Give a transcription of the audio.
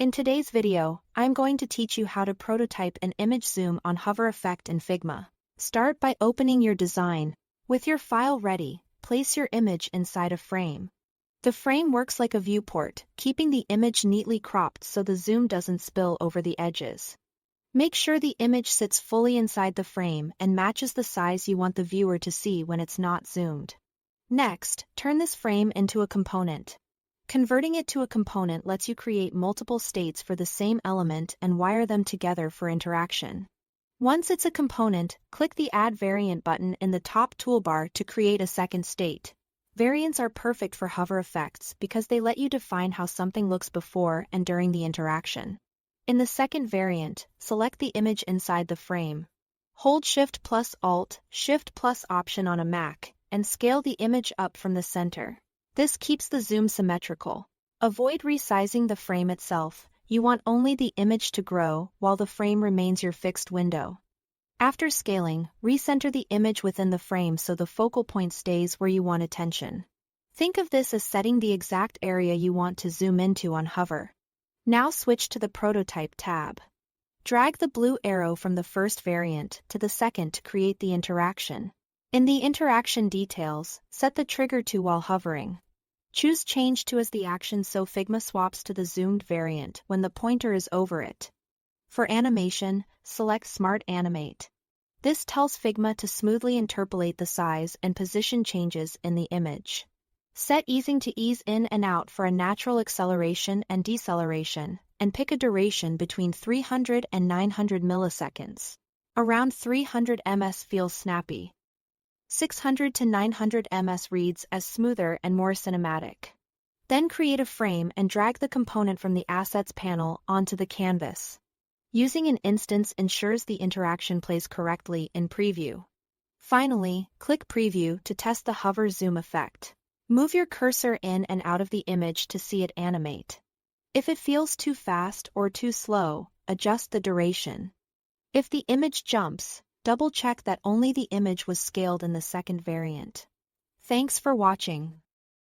In today's video, I'm going to teach you how to prototype an image zoom on hover effect in Figma. Start by opening your design. With your file ready, place your image inside a frame. The frame works like a viewport, keeping the image neatly cropped so the zoom doesn't spill over the edges. Make sure the image sits fully inside the frame and matches the size you want the viewer to see when it's not zoomed. Next, turn this frame into a component. Converting it to a component lets you create multiple states for the same element and wire them together for interaction. Once it's a component, click the Add Variant button in the top toolbar to create a second state. Variants are perfect for hover effects because they let you define how something looks before and during the interaction. In the second variant, select the image inside the frame. Hold Shift plus Alt, Shift plus Option on a Mac, and scale the image up from the center. This keeps the zoom symmetrical. Avoid resizing the frame itself. You want only the image to grow while the frame remains your fixed window. After scaling, recenter the image within the frame so the focal point stays where you want attention. Think of this as setting the exact area you want to zoom into on hover. Now switch to the Prototype tab. Drag the blue arrow from the first variant to the second to create the interaction. In the interaction details, set the trigger to while hovering. Choose Change to as the action so Figma swaps to the zoomed variant when the pointer is over it. For animation, select Smart Animate. This tells Figma to smoothly interpolate the size and position changes in the image. Set easing to ease in and out for a natural acceleration and deceleration, and pick a duration between 300 and 900 milliseconds. Around 300 ms feels snappy. 600 to 900 ms reads as smoother and more cinematic. Then create a frame and drag the component from the Assets panel onto the canvas. Using an instance ensures the interaction plays correctly in Preview. Finally, click Preview to test the hover zoom effect. Move your cursor in and out of the image to see it animate. If it feels too fast or too slow, adjust the duration. If the image jumps, double-check that only the image was scaled in the second variant. Thanks for watching.